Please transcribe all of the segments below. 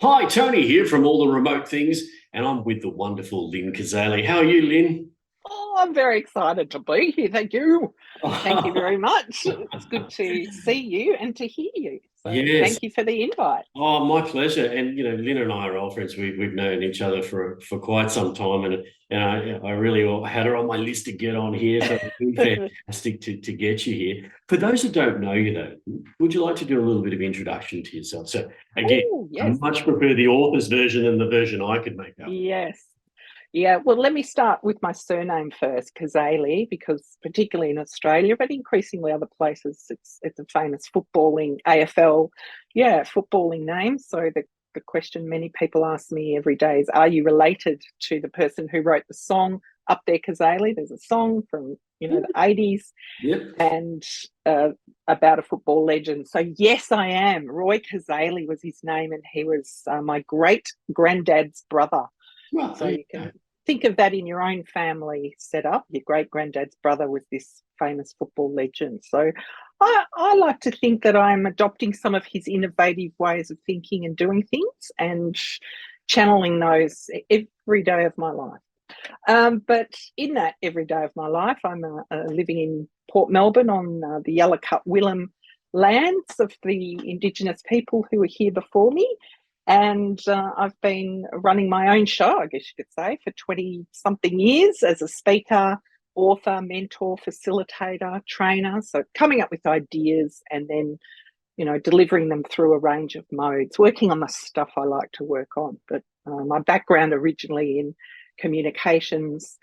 Hi, Tony here from All the Remote Things, and I'm with the wonderful Lynne Cazaly. How are you, Lynn? Oh, I'm very excited to be here. Thank you. Thank you very much. It's good to see you and to hear you. So Yes. thank you for the invite. Oh, my pleasure. And Lynn and I are old friends. We've known each other for quite some time, and I really had her on my list to get on here. So it's been fantastic to get you here. For those who don't know you, though, would you like to do a little bit of introduction to yourself? So again, Oh, I yes. much prefer the author's version than the version I could make up. Yes. Yeah, well, let me start with my surname first, Cazaly, because particularly in Australia, but increasingly other places, it's a famous footballing AFL, yeah, footballing name. So the question many people ask me every day is, are you related to the person who wrote the song Up There, Cazaly? There's a song from the 80s Yep. and about a football legend. So yes, I am. Roy Cazaly was his name, and he was my great granddad's brother. Well, So there you you go. can think of that in your own family setup. Your great granddad's brother was this famous football legend. So I like to think that I'm adopting some of his innovative ways of thinking and doing things and channeling those every day of my life. But in that every day of my life, I'm living in Port Melbourne on the Yallourn Willem lands of the Indigenous people who were here before me. And I've been running my own show, I guess you could say, for 20 something years as a speaker, author, mentor, facilitator, trainer. So coming up with ideas and then, delivering them through a range of modes, working on the stuff I like to work on. But my background originally in communications,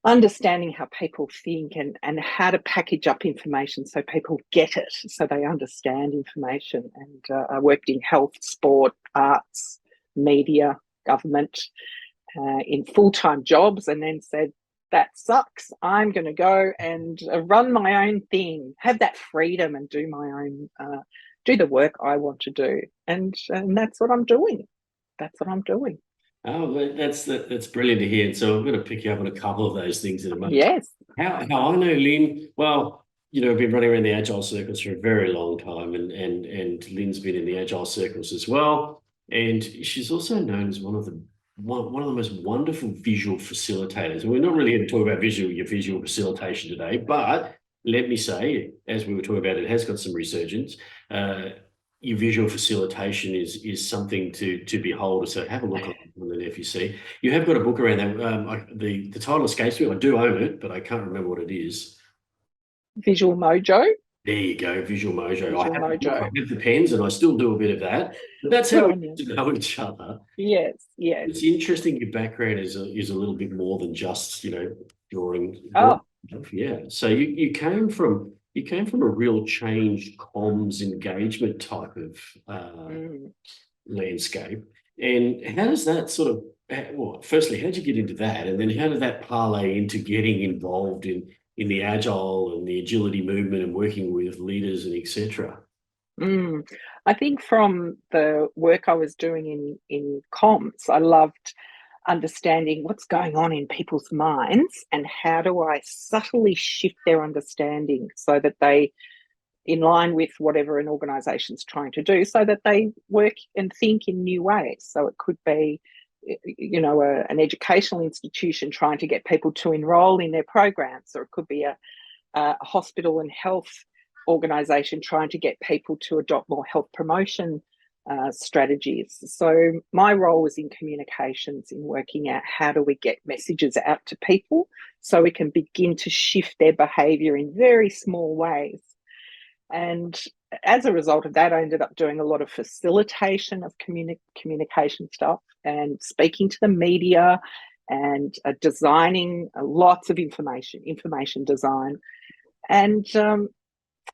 understanding how people think and how to package up information so people get it, so they understand information. And I worked in health, sport, arts, media, government, in full-time jobs, and then said, that sucks. I'm going to go and run my own thing, have that freedom and do my own, do the work I want to do. And that's what I'm doing. That's what I'm doing. Oh, that's brilliant to hear. And so I'm going to pick you up on a couple of those things in a moment. Yes. How I know Lynn, well, I've been running around the agile circles for a very long time, and Lynn's been in the agile circles as well. And she's also known as one of the most wonderful visual facilitators. And we're not really going to talk about your visual facilitation today, but let me say, as we were talking about, it has got some resurgence. Your visual facilitation is something to behold. So have a look on the FUC. You have got a book around that. The title escapes me. I do own it, but I can't remember what it is. Visual Mojo. There you go, Visual Mojo. I Visual have the book, I Mojo. have the pens, and I still do a bit of that. But that's Good how we on you. get to know each other. Yes, yes. It's interesting. Your background is a little bit more than just drawing. Oh, Yeah. So you came from a real change comms engagement type of mm. landscape. And how does that sort of, well, firstly, how did you get into that? And then how did that parlay into getting involved in the agile and the agility movement and working with leaders and etc.? Mm. I think from the work I was doing in comms, I loved understanding what's going on in people's minds and how do I subtly shift their understanding so that they in line with whatever an organization's trying to do so that they work and think in new ways. So it could be, an educational institution trying to get people to enroll in their programs, or it could be a hospital and health organization trying to get people to adopt more health promotion strategies. So my role was in communications, in working out how do we get messages out to people so we can begin to shift their behavior in very small ways. And as a result of that, I ended up doing a lot of facilitation of communication stuff and speaking to the media and designing lots of information design, and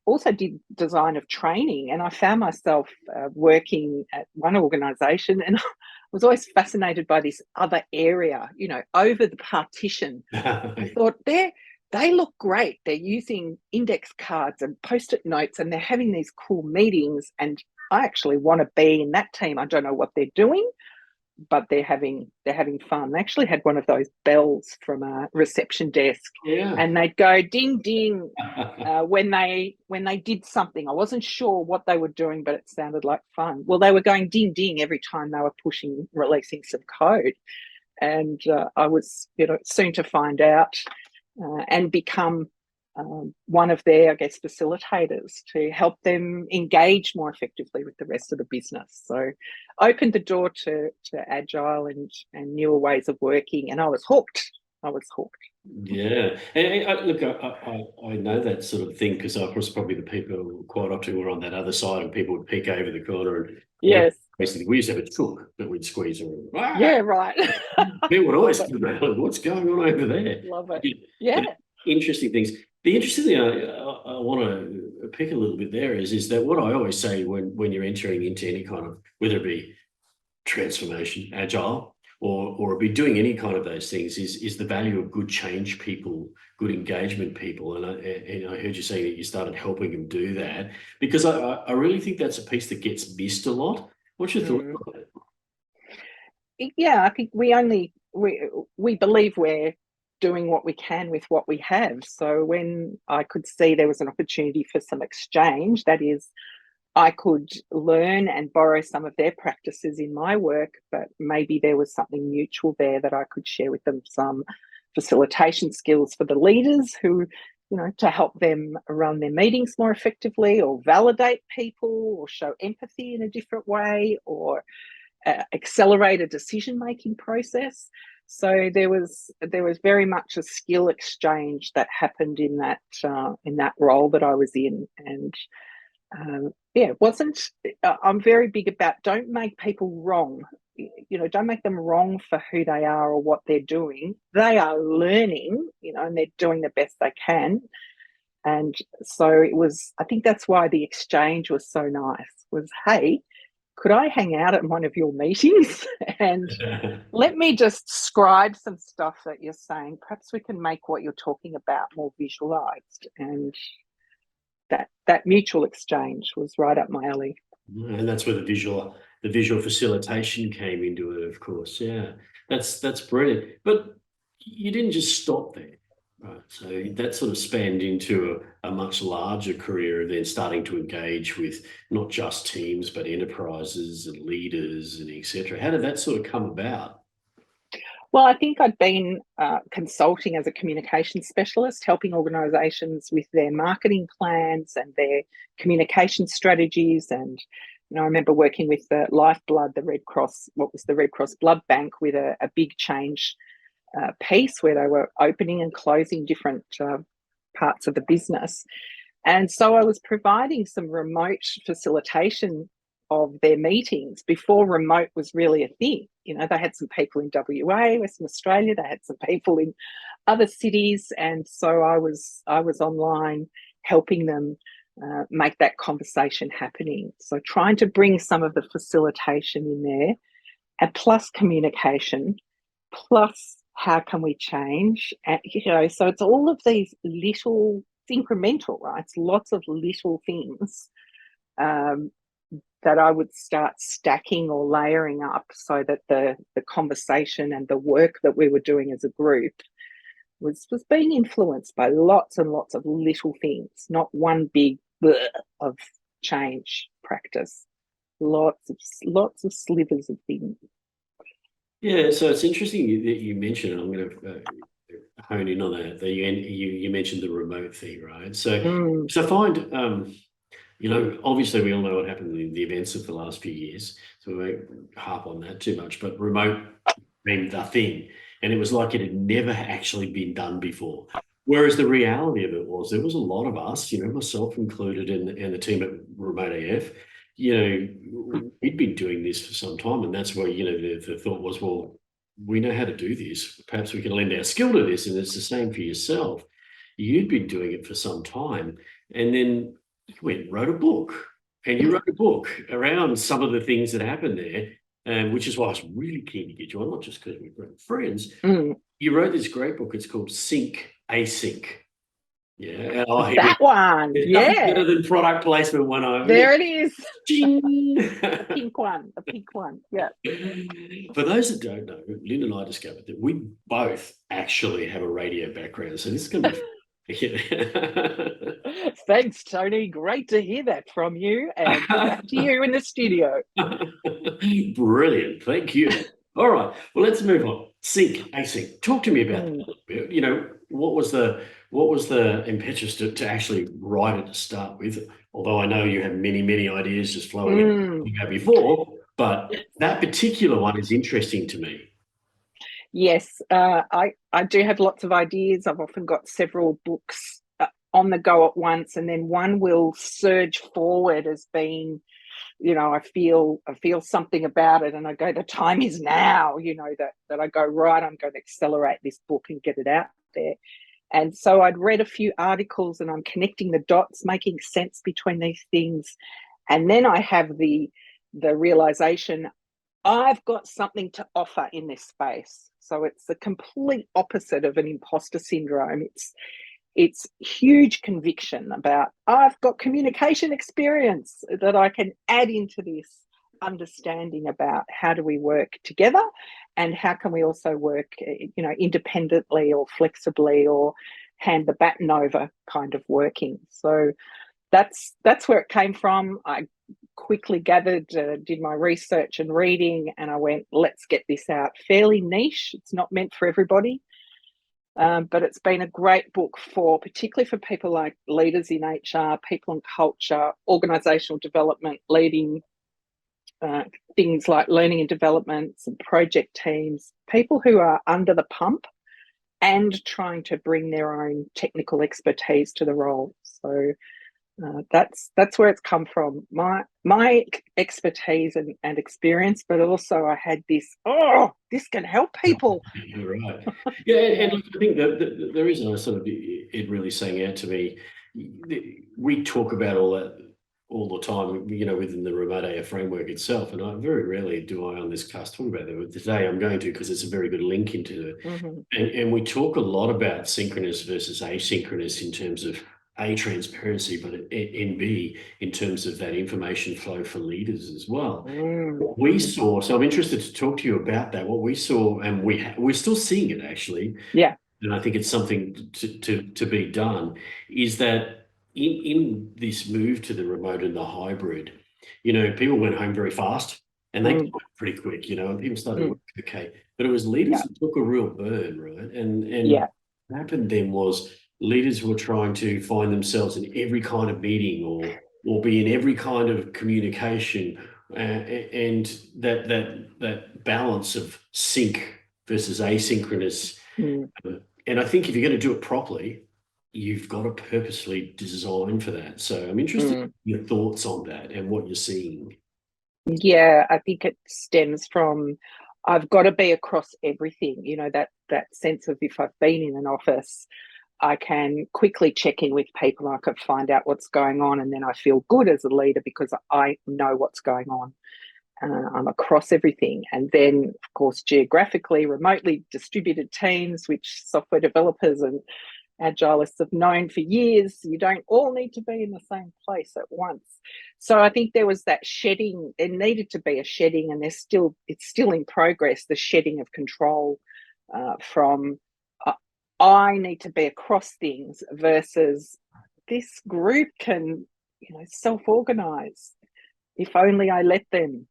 also did design of training. And I found myself working at one organization, and I was always fascinated by this other area, over the partition. I thought they look great. They're using index cards and post-it notes, and they're having these cool meetings. And I actually want to be in that team. I don't know what they're doing, but they're having fun. They actually had one of those bells from a reception desk, Yeah. and they'd go ding ding when they did something. I wasn't sure what they were doing, but it sounded like fun. Well, they were going ding ding every time they were releasing some code, and I was, soon to find out and become one of their, I guess, facilitators to help them engage more effectively with the rest of the business. So opened the door to agile and newer ways of working, and I was hooked. Yeah, and look, I know that sort of thing because I was probably the people quite often were on that other side, and people would peek over the corner, and Yes. basically we used to have a chook that we'd squeeze around. Yeah, right. People would always Love come around, what's going on over there? it. Love it. But Yeah. interesting things. The interesting thing I want to pick a little bit there is that what I always say when you're entering into any kind of, whether it be transformation, agile, or be doing any kind of those things is the value of good change people, good engagement people. And I heard you say that you started helping them do that, because I really think that's a piece that gets missed a lot. What's your thought on that? Yeah, I think we believe we're doing what we can with what we have. So when I could see there was an opportunity for some exchange, that is, I could learn and borrow some of their practices in my work, but maybe there was something mutual there that I could share with them, some facilitation skills for the leaders who, to help them run their meetings more effectively, or validate people, or show empathy in a different way, or accelerate a decision-making process. So there was very much a skill exchange that happened in that role that I was in, and yeah, it wasn't. I'm very big about don't make people wrong. Don't make them wrong for who they are or what they're doing. They are learning, and they're doing the best they can. And so it was. I think that's why the exchange was so nice. Was, hey, could I hang out at one of your meetings and let me just scribe some stuff that you're saying? Perhaps we can make what you're talking about more visualized. And that mutual exchange was right up my alley. And that's where the visual facilitation came into it, of course. Yeah, that's brilliant. But you didn't just stop there, right? So that sort of spanned into a much larger career, then starting to engage with not just teams, but enterprises and leaders and etc. How did that sort of come about? Well, I think I'd been consulting as a communication specialist, helping organisations with their marketing plans and their communication strategies. And I remember working with the Lifeblood, the Red Cross, what was the Red Cross Blood Bank, with a big change piece where they were opening and closing different parts of the business. And so I was providing some remote facilitation of their meetings before remote was really a thing. They had some people in WA, Western Australia, they had some people in other cities. And so I was online helping them make that conversation happening. So trying to bring some of the facilitation in there, and plus communication, plus how can we change? And, so it's all of these little, it's incremental, right? It's lots of little things that I would start stacking or layering up so that the conversation and the work that we were doing as a group was being influenced by lots and lots of little things, not one big of change practice. Lots of slivers of things. Yeah, so it's interesting that you mentioned, and I'm going to hone in on that. That you mentioned the remote thing, right? So I find obviously we all know what happened in the events of the last few years, so we won't harp on that too much. But remote became the thing, and it was like it had never actually been done before. Whereas the reality of it was there was a lot of us, myself included, and the team at Remote AF, we'd been doing this for some time, and that's where the thought was, well, we know how to do this. Perhaps we can lend our skill to this, and it's the same for yourself. You'd been doing it for some time, and then you went and wrote a book, and you wrote a book around some of the things that happened there, which is why I was really keen to get you on, not just because we're great friends. You wrote this great book. It's called Sync Async. Yeah. Oh, here we That one. There's nothing Yeah. better than product placement when There it is. Ching. The pink one. The pink one. Yeah. For those that don't know, Lynn and I discovered that we both actually have a radio background, so this is going to be. Thanks, Tony. Great to hear that from you. And back to you in the studio. Brilliant, thank you. All right, well, let's move on. Sync, async. Talk to me about that a little bit. What was the impetus to actually write it to start with? Although I know you have many ideas just flowing out before, but that particular one is interesting to me. Yes, I do have lots of ideas. I've often got several books on the go at once, and then one will surge forward as being, I feel something about it, and I go, the time is now. That I go, right, I'm going to accelerate this book and get it out there. And so I'd read a few articles, and I'm connecting the dots, making sense between these things, and then I have the realization I've got something to offer in this space. So it's the complete opposite of an imposter syndrome. It's huge conviction about I've got communication experience that I can add into this understanding about how do we work together and how can we also work independently or flexibly or hand the baton over kind of working. So that's where it came from. I quickly gathered, did my research and reading, and I went, let's get this out. Fairly niche. It's not meant for everybody. But it's been a great book particularly for people like leaders in HR, people in culture, organisational development, leading things like learning and development, and project teams, people who are under the pump and trying to bring their own technical expertise to the role. So that's where it's come from. My expertise and experience, but also I had this can help people. You're right. Yeah, and look, I think that the reason I sort of it really sang out to me, we talk about all that all the time, within the remote AF framework itself, and I very rarely do I on this cast talk about that. But today I'm going to because it's a very good link into it. And we talk a lot about synchronous versus asynchronous in terms of A, transparency, but and B, in terms of that information flow for leaders as well. What we saw, so I'm interested to talk to you about that. What we saw, and we're still seeing it actually. Yeah. And I think it's something to be done, is that in this move to the remote and the hybrid, people went home very fast and they got pretty quick, and people started working okay. But it was leaders that took a real burn, right? And what happened then was leaders were trying to find themselves in every kind of meeting or be in every kind of communication, and that balance of sync versus asynchronous. And I think if you're going to do it properly, you've got to purposely design for that. So I'm interested in your thoughts on that and what you're seeing. Yeah, I think it stems from I've got to be across everything, that sense of if I've been in an office, I can quickly check in with people. I can find out what's going on, and then I feel good as a leader because I know what's going on. I'm across everything. And then, of course, geographically, remotely distributed teams, which software developers and agilists have known for years, you don't all need to be in the same place at once. So I think there was that shedding. There needed to be a shedding, and it's still in progress, the shedding of control from I need to be across things versus this group can, self-organize if only I let them.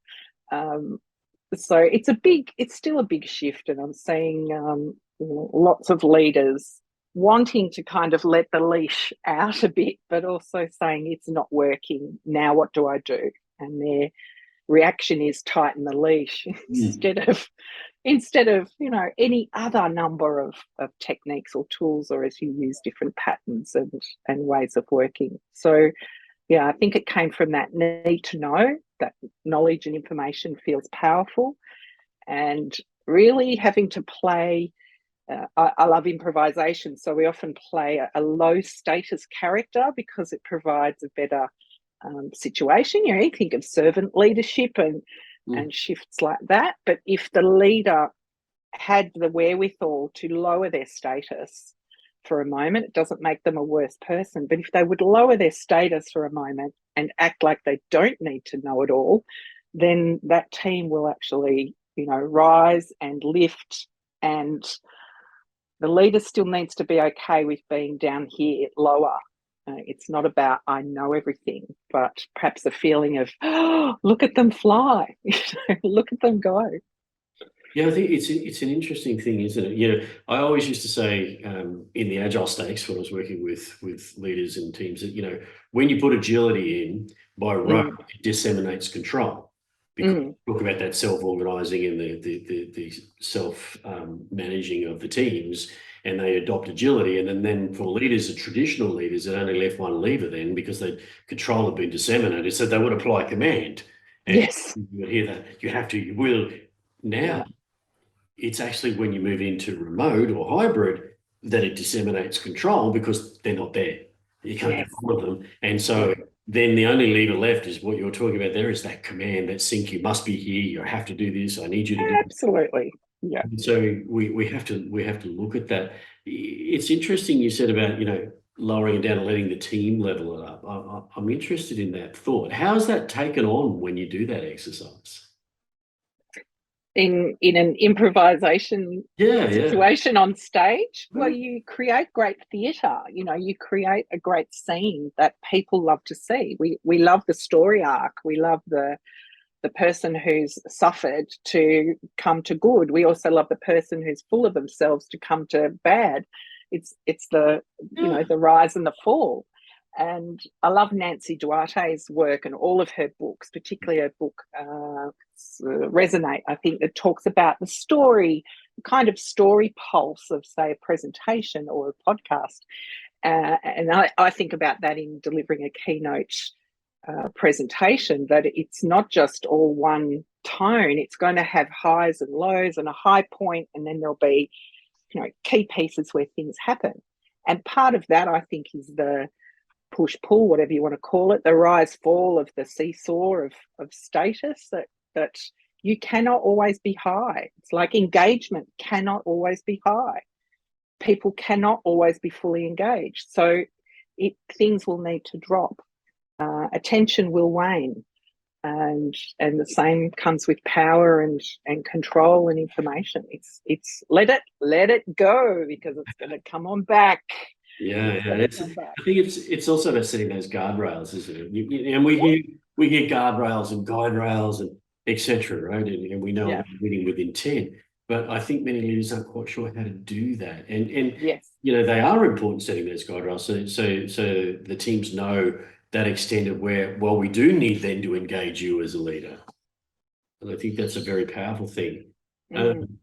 So it's still a big shift, and I'm seeing lots of leaders wanting to kind of let the leash out a bit, but also saying it's not working. Now what do I do? And their reaction is tighten the leash instead of any other number of techniques or tools, or as you use different patterns and ways of working. So yeah, I think it came from that need to know that knowledge and information feels powerful, and really having to play. I love improvisation, so we often play a low status character because it provides a better situation. You think of servant leadership and shifts like that. But if the leader had the wherewithal to lower their status for a moment, it doesn't make them a worse person. But if they would lower their status for a moment and act like they don't need to know it all, then that team will actually, rise and lift. And the leader still needs to be okay with being down here lower. It's not about I know everything, but perhaps a feeling of, oh, look at them fly, look at them go. Yeah, I think it's an interesting thing, isn't it? I always used to say in the agile stakes when I was working with leaders and teams that when you put agility in by rote, it disseminates control, because we talk about that self-organizing and the self managing of the teams, and they adopt agility, and then for leaders, the traditional leaders, it only left one lever then because the control had been disseminated, so they would apply command, and Yes. you would hear that you have to, you will. Now it's actually when you move into remote or hybrid that it disseminates control, because they're not there. You can't get hold of them. And so then the only lever left is what you're talking about there, is that command, that sync. You must be here. You have to do this. I need you to do this. Absolutely. Yeah. And so we have to look at that. It's interesting you said about, lowering it down and letting the team level it up. I'm interested in that thought. How's that taken on when you do that exercise? In an improvisation situation on stage, well, you create great theatre. You create a great scene that people love to see. We love the story arc. We love the person who's suffered to come to good. We also love the person who's full of themselves to come to bad. It's the the rise and the fall. And I love Nancy Duarte's work and all of her books, particularly her book Resonate. I think it talks about the story, the kind of story pulse of, say, a presentation or a podcast. And I think about that in delivering a keynote presentation, that it's not just all one tone. It's going to have highs and lows and a high point, and then there'll be key pieces where things happen. And part of that, I think, is the push pull, whatever you want to call it, the rise fall of the seesaw of status, that you cannot always be high. It's like engagement cannot always be high. People cannot always be fully engaged. So things will need to drop. Attention will wane. And the same comes with power and control and information. It's let it go, because it's going to come on back. Yeah. I think it's also about setting those guardrails, isn't it? And we hear guardrails and guide rails and etc. Right? And we know about winning with intent, but I think many leaders aren't quite sure how to do that. And they are important, setting those guardrails, so the teams know that extent of where, well, we do need then to engage you as a leader. And I think that's a very powerful thing. And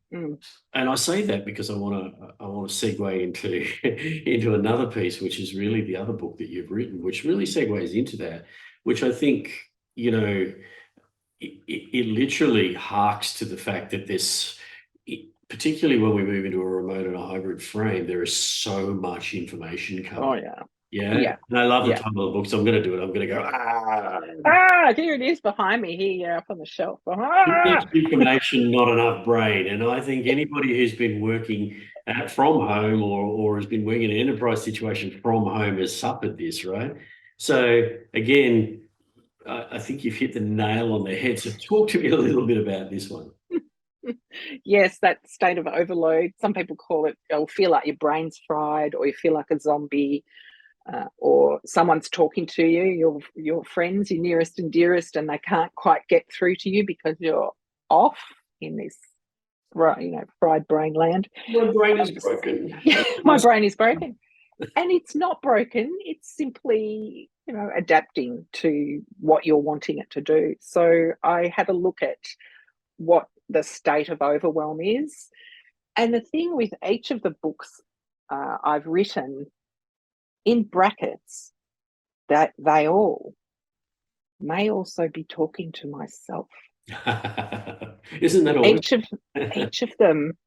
I say that because I want to segue into another piece, which is really the other book that you've written, which really segues into that, which I think, it literally harks to the fact that particularly when we move into a remote and a hybrid frame, there is so much information coming. Oh, yeah. Yeah. And I love the title of the book, so I'm going to do it. I'm going to go, here it is behind me, here up on the shelf. Information, not enough brain. And I think anybody who's been working from home or has been working in an enterprise situation from home has suffered this, right? So again, I think you've hit the nail on the head. So talk to me a little bit about this one. Yes, that state of overload. Some people call it, or feel like your brain's fried, or you feel like a zombie. Or someone's talking to you, your friends, your nearest and dearest, and they can't quite get through to you because you're off in this, fried brain land. My brain is broken. My brain is broken. And it's not broken. It's simply, adapting to what you're wanting it to do. So I had a look at what the state of overwhelm is. And the thing with each of the books I've written, in brackets, that they all may also be talking to myself. Isn't that always? Each of them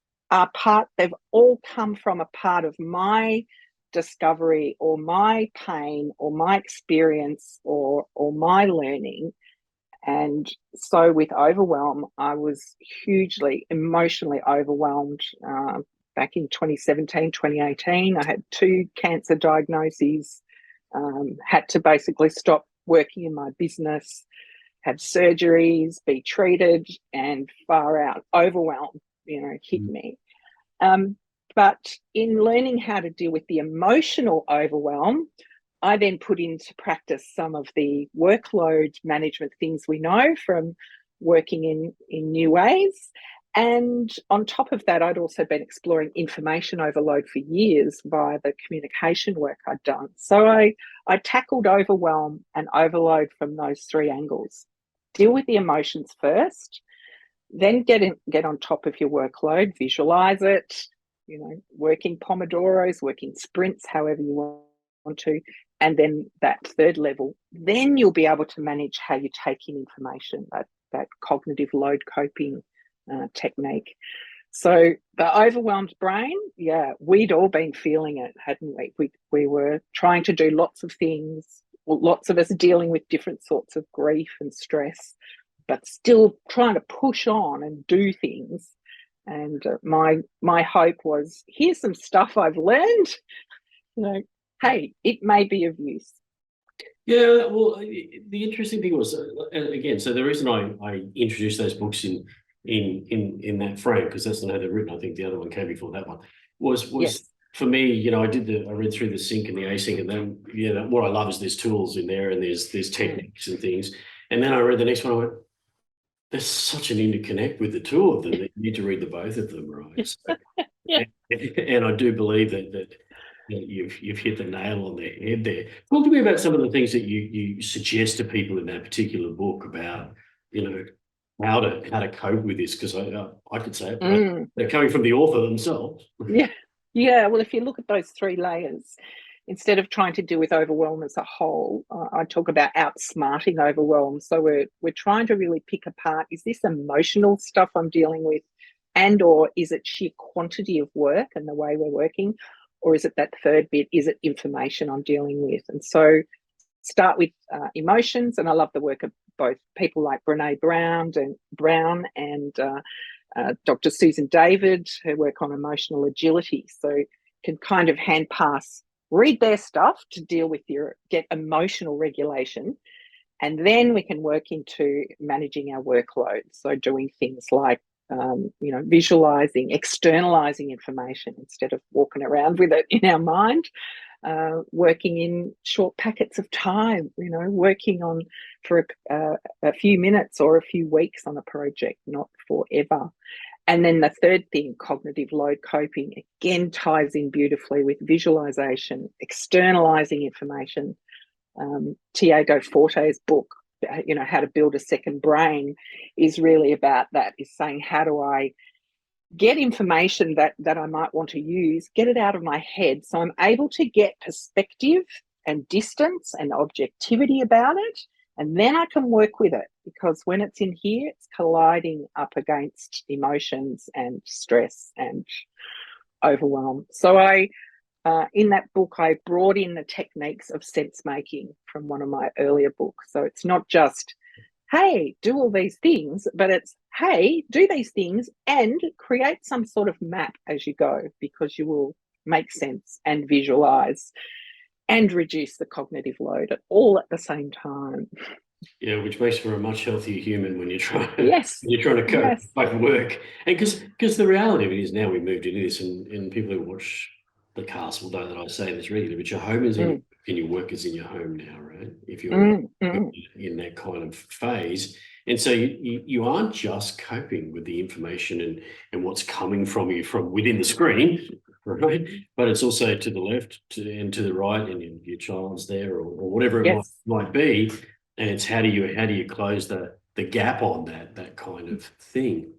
they've all come from a part of my discovery or my pain or my experience or my learning. And so with overwhelm, I was hugely emotionally overwhelmed back in 2017, 2018. I had 2 cancer diagnoses, had to basically stop working in my business, have surgeries, be treated, and far out overwhelm, hit me. But in learning how to deal with the emotional overwhelm, I then put into practice some of the workload management things we know from working in new ways. And on top of that, I'd also been exploring information overload for years via the communication work I'd done. So I tackled overwhelm and overload from those 3 angles. Deal with the emotions first, then get on top of your workload, visualize it, working pomodoros, working sprints, however you want to. And then that 3rd level, then you'll be able to manage how you take in information, that cognitive load coping technique. So the overwhelmed brain, we'd all been feeling it, hadn't we? We were trying to do lots of things, lots of us dealing with different sorts of grief and stress, but still trying to push on and do things. And my hope was, here's some stuff I've learned, hey, it may be of use. Yeah, well, the interesting thing was, again, so the reason I introduced those books in that frame, because that's not how they're written. I think the other one came before that one. Was Yes. For me, I read through the sync and the async, and then what I love is there's tools in there and there's techniques and things. And then I read the next one. I went, there's such an interconnect with the 2 of them that you need to read the both of them, right? So, Yeah. and I do believe that you've hit the nail on the head there. Talk to me about some of the things that you suggest to people in that particular book about, how to cope with this, because I could say it, but they're coming from the author themselves. Yeah. Well, if you look at those 3 layers, instead of trying to deal with overwhelm as a whole, I talk about outsmarting overwhelm. So we're trying to really pick apart, is this emotional stuff I'm dealing with, and or is it sheer quantity of work and the way we're working, or is it that 3rd bit, is it information I'm dealing with? And so start with emotions, and I love the work of both people like Brene Brown and Dr. Susan David, her work on emotional agility. So can kind of hand pass, read their stuff to deal with get emotional regulation. And then we can work into managing our workload. So doing things like, visualizing, externalizing information instead of walking around with it in our mind. Working in short packets of time, working on for a few minutes or a few weeks on a project, not forever. And then the 3rd thing, cognitive load coping, again ties in beautifully with visualization, externalizing information. Tiago Forte's book, How to Build a Second Brain, is really about that, is saying, how do I get information that I might want to use, get it out of my head so I'm able to get perspective and distance and objectivity about it, and then I can work with it, because when it's in here, it's colliding up against emotions and stress and overwhelm. So in that book, I brought in the techniques of sense making from one of my earlier books. So it's not just, hey, do all these things, but it's, hey, do these things and create some sort of map as you go, because you will make sense and visualize and reduce the cognitive load all at the same time. Yeah, which makes for a much healthier human when you're trying Yes. to cope Yes. both work. And because the reality of it is, now we moved into this, and people who watch the cast will know that I say this regularly, but your home is in and your work is in your home now, right? If you're in that kind of phase. And so you aren't just coping with the information and what's coming from you from within the screen, right? But it's also to the left and to the right, and your child's there, or whatever it might be. And it's how do you close the gap on that kind of thing.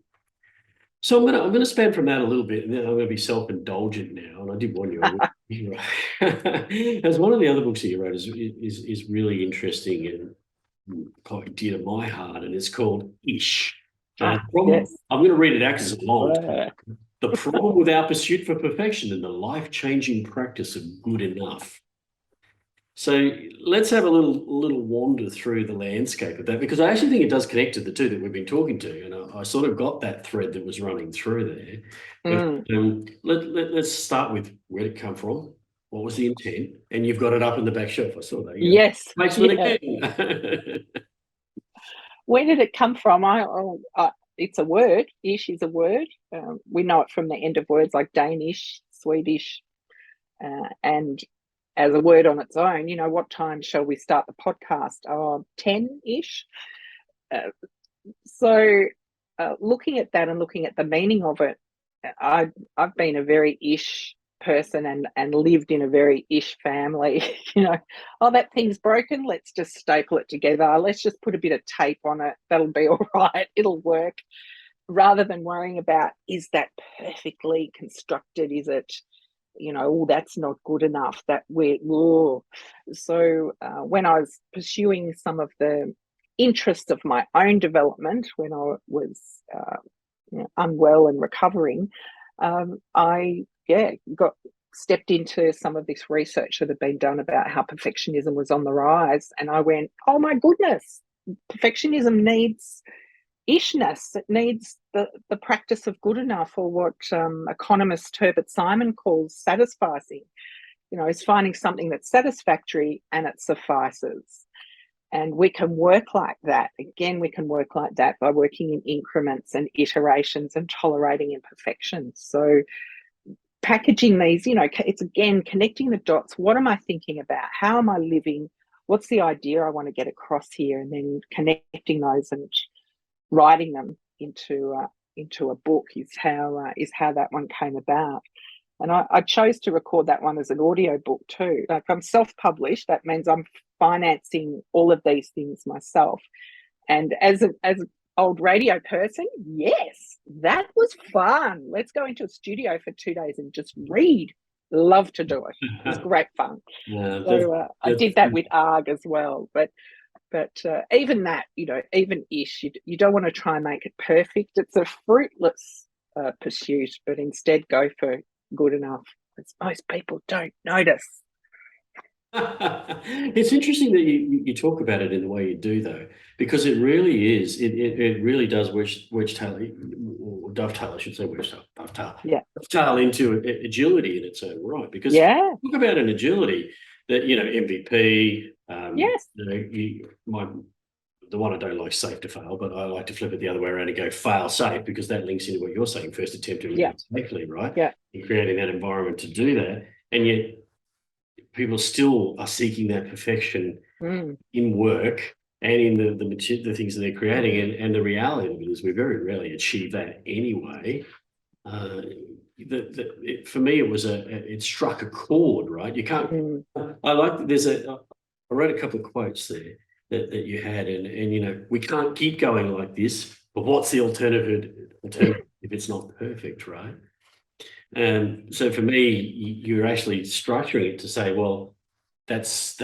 So I'm gonna span from that a little bit, and then I'm gonna be self-indulgent now. And I did warn you. As one of the other books that you wrote is really interesting and quite dear to my heart, and it's called Ish. I'm going to read it out because it's long. The problem with our pursuit for perfection and the life-changing practice of good enough. So let's have a little wander through the landscape of that, because I actually think it does connect to the two that we've been talking to, and I sort of got that thread that was running through there. But Mm. let's start with where did it come from? What was the intent? And you've got it up in the back shelf. I saw that. Yeah, Yes, placement yeah. again. Where did it come from? It's a word. Ish is a word. We know it from the end of words like Danish, Swedish, and as a word on its own. What time shall we start the podcast? 10-ish. Uh, so looking at that and looking at the meaning of it, I've been a very ish person and lived in a very ish family. Oh, that thing's broken, let's just staple it together, let's just put a bit of tape on it, that'll be all right, it'll work, rather than worrying about, is that perfectly constructed, is it, oh, that's not good enough, that we're, whoa. So when I was pursuing some of the interests of my own development, when I was unwell and recovering, I got stepped into some of this research that had been done about how perfectionism was on the rise, and I went, oh my goodness, perfectionism needs ishness. It needs the practice of good enough, or what economist Herbert Simon calls satisficing. Is finding something that's satisfactory and it suffices. And we can work like that. Again, we can work like that by working in increments and iterations and tolerating imperfections. So packaging these, it's again connecting the dots. What am I thinking about? How am I living? What's the idea I want to get across here? And then connecting those and writing them into a book is how that one came about. And I chose to record that one as an audio book too. Like, I'm self-published. That means I'm financing all of these things myself. And as an old radio person, yes, that was fun. Let's go into a studio for 2 days and just read. Love to do it. It was great fun. Yeah, So I did that with ARG as well. But even that, even ish, you don't want to try and make it perfect. It's a fruitless pursuit, but instead go for good enough, because most people don't notice. It's interesting that you talk about it in the way you do, though, because it really is. It really does wedge tail, or dovetail, I should say, wedge tail, Yeah. dovetail into agility in its own right. Because Yeah. talk about an agility that, MVP. Yes. The one I don't like, safe to fail, but I like to flip it the other way around and go fail safe, because that links into what you're saying. First attempt to Yeah. safely, right? Yeah. And creating that environment to do that, and yet people still are seeking that perfection Mm. in work and in the things that they're creating. And the reality of it is we very rarely achieve that anyway. For me, it struck a chord, right? You can't. Mm. I like I read a couple of quotes there that you had, and we can't keep going like this. But what's the alternative? Alternative if it's not perfect, right? So for me, you're actually structuring it to say, well, that's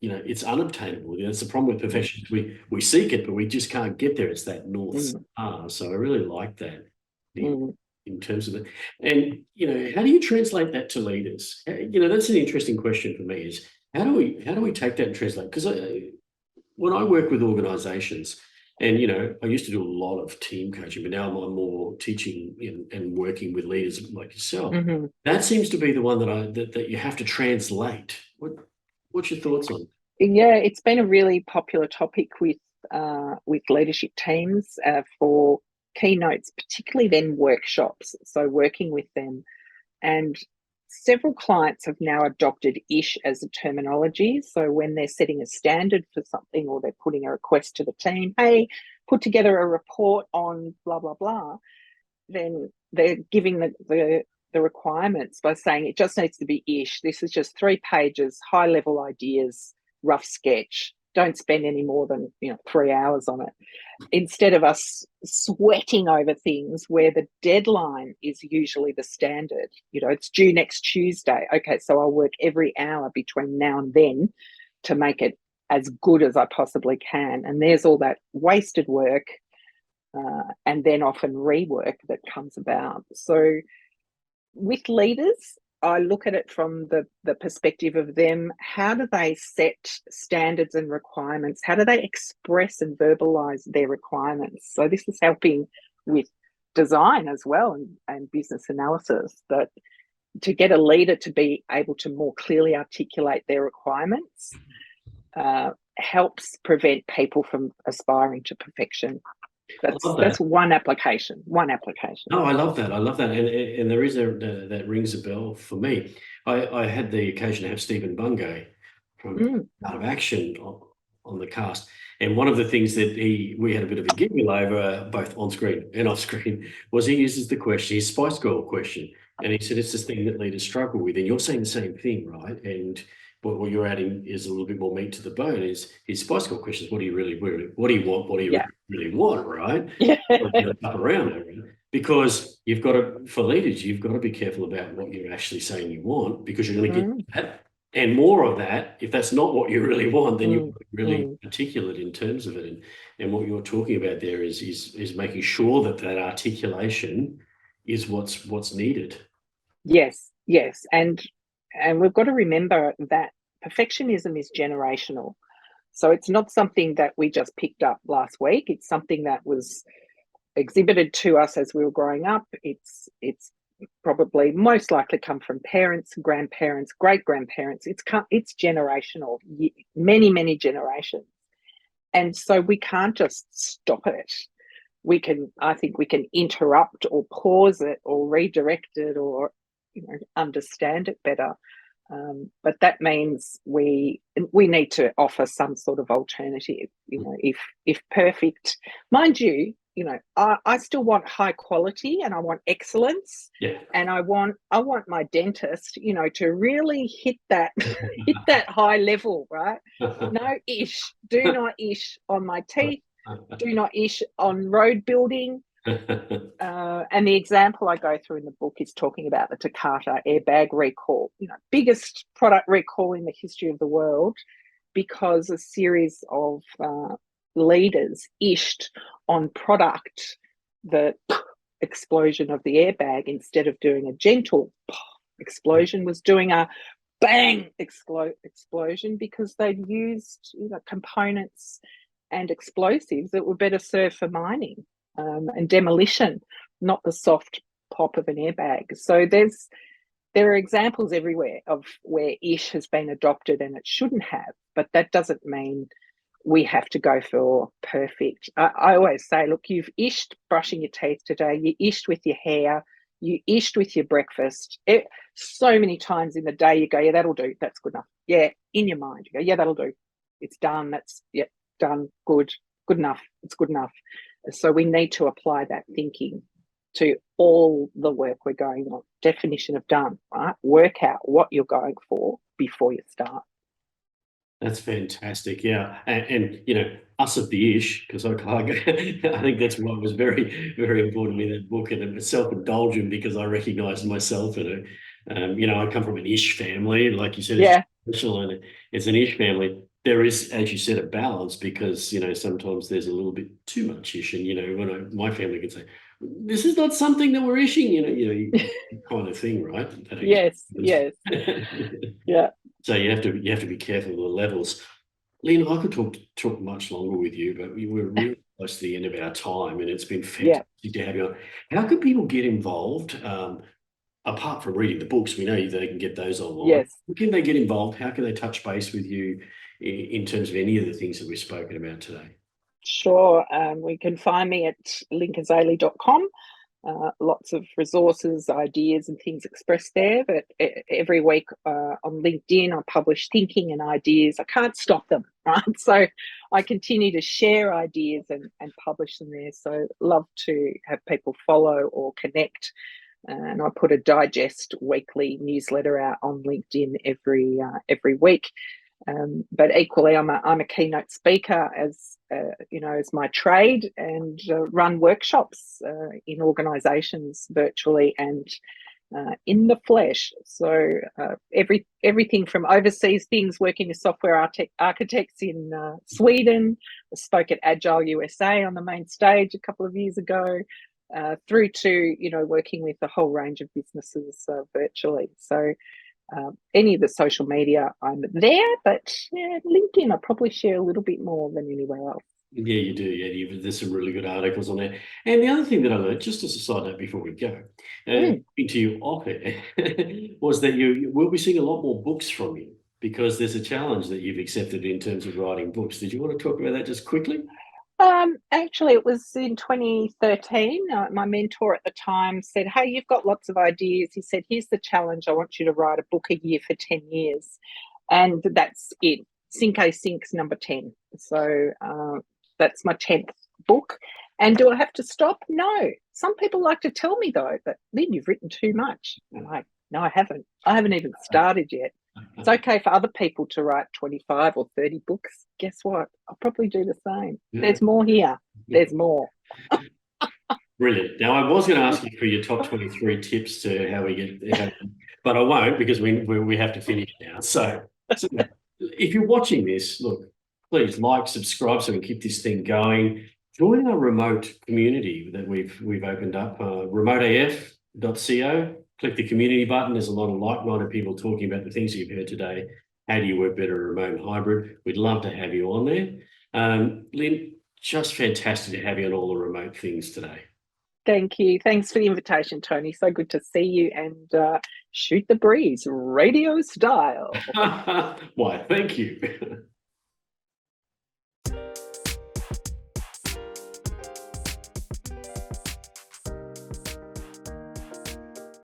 it's unobtainable. That's the problem with perfection. We seek it, but we just can't get there. It's that North Mm. Star. So I really like that Mm. in terms of it. And how do you translate that to leaders? That's an interesting question for me. Is how do we take that and translate? Because when I work with organizations, and I used to do a lot of team coaching, but now I'm more teaching and working with leaders like yourself. Mm-hmm. That seems to be the one that you have to translate. What's your thoughts on? Yeah, it's been a really popular topic with leadership teams for keynotes, particularly then workshops. So working with them, and several clients have now adopted ish as a terminology. So when they're setting a standard for something, or they're putting a request to the team, hey, put together a report on blah blah blah, then they're giving the requirements by saying it just needs to be ish. This is just 3 pages, high level ideas, rough sketch. Don't spend any more than 3 hours on it. Instead of us sweating over things where the deadline is usually the standard. It's due next Tuesday. Okay, so I'll work every hour between now and then to make it as good as I possibly can. And there's all that wasted work, and then often rework that comes about. So with leaders, I look at it from the perspective of them. How do they set standards and requirements? How do they express and verbalize their requirements? So this is helping with design as well, and business analysis, but to get a leader to be able to more clearly articulate their requirements helps prevent people from aspiring to perfection. That's one application. No, I love that. I love that. And there is that rings a bell for me. I had the occasion to have Stephen Bungay from Art of Action on the cast. And one of the things that we had a bit of a giggle over, both on screen and off screen, was he uses the question, his Spice Girl question. And he said it's this thing that leaders struggle with. And you're saying the same thing, right? And what you're adding is a little bit more meat to the bone is his Spice Girl questions. What do you really what do you want? What do you really want, right? Yeah. Up around it, right? Because you've got to, for leaders, you've got to be careful about what you're actually saying you want, because you're going to get that and more of that. If that's not what you really want, then you're really articulate in terms of it. And what you're talking about there is making sure that articulation is what's needed. Yes, yes. And we've got to remember that perfectionism is generational. So it's not something that we just picked up last week. It's something that was exhibited to us as we were growing up. It's probably most likely come from parents, grandparents, great-grandparents. It's generational, many generations. And so we can't just stop it. I think we can interrupt or pause it or redirect it, or understand it better. But that means we need to offer some sort of alternative. If perfect, mind you, I still want high quality and I want excellence. Yeah. And I want my dentist, to really hit that high level, right? No ish. Do not ish on my teeth. Do not ish on road building. And the example I go through in the book is talking about the Takata airbag recall, biggest product recall in the history of the world, because a series of leaders ished on product the explosion of the airbag. Instead of doing a gentle explosion, was doing a bang explosion, because they'd used components and explosives that were better served for mining and demolition, not the soft pop of an airbag. So there are examples everywhere of where ish has been adopted and it shouldn't have, but that doesn't mean we have to go for perfect. I always say, look, you've ished brushing your teeth today, you ished with your hair, you ished with your breakfast. So many times in the day you go, yeah, that'll do, that's good enough. Yeah, in your mind you go, yeah, that'll do, it's done, that's done, good enough, it's good enough. So we need to apply that thinking to all the work we're going on. Definition of done, right? Work out what you're going for before you start. That's fantastic. Yeah. And us of the ish, because I think that's what was very, very important in that book. And it's self-indulgent because I recognize myself in it. I come from an ish family. Like you said, it's traditional and it's an ish family. There is, as you said, a balance, because, sometimes there's a little bit too much ish. And, when my family can say, this is not something that we're ishing, kind of thing, right? Yes. Yeah. So you have to be careful of the levels. Lynne, I could talk much longer with you, but we're really close to the end of our time, and it's been fantastic to have you on. How can people get involved? Apart from reading the books, we know they can get those online. Yes. How can they get involved? How can they touch base with you in terms of any of the things that we've spoken about today? Sure. We can find me at lynnecazaly.com. Lots of resources, ideas and things expressed there. But every week on LinkedIn, I publish thinking and ideas. I can't stop them, right? So I continue to share ideas and publish them there. So love to have people follow or connect. And I put a digest weekly newsletter out on LinkedIn every week. But equally, I'm a keynote speaker as my trade, and run workshops in organisations virtually and in the flesh. So everything from overseas things, working with software architects in Sweden. I spoke at Agile USA on the main stage a couple of years ago. through to, working with a whole range of businesses virtually. So any of the social media, I'm there, but LinkedIn, I probably share a little bit more than anywhere else. Yeah, you do. Yeah, there's some really good articles on there. And the other thing that I learned, just as a side note before we go, into you off it, was that you will be seeing a lot more books from you because there's a challenge that you've accepted in terms of writing books. Did you want to talk about that just quickly? Actually, it was in 2013. My mentor at the time said, "Hey, you've got lots of ideas." He said, "Here's the challenge. I want you to write a book a year for 10 years." And that's it. Cinque Sinks number 10. So that's my 10th book. And do I have to stop? No. Some people like to tell me, though, that, "Lynne, you've written too much." I'm like, "No, I haven't. I haven't even started yet." It's okay for other people to write 25 or 30 books. Guess what? I'll probably do the same. Yeah. There's more here. There's more. Brilliant. Now, I was going to ask you for your top 23 tips to how we get, but I won't because we have to finish now. So if you're watching this, look, please like, subscribe so we can keep this thing going. Join our remote community that we've opened up, remoteaf.co. Click the community button. There's a lot of like-minded people talking about the things you've heard today. How do you work better remote and hybrid? We'd love to have you on there. Lynne, just fantastic to have you on all the remote things today. Thank you. Thanks for the invitation, Tony. So good to see you and shoot the breeze, radio style. Why, thank you.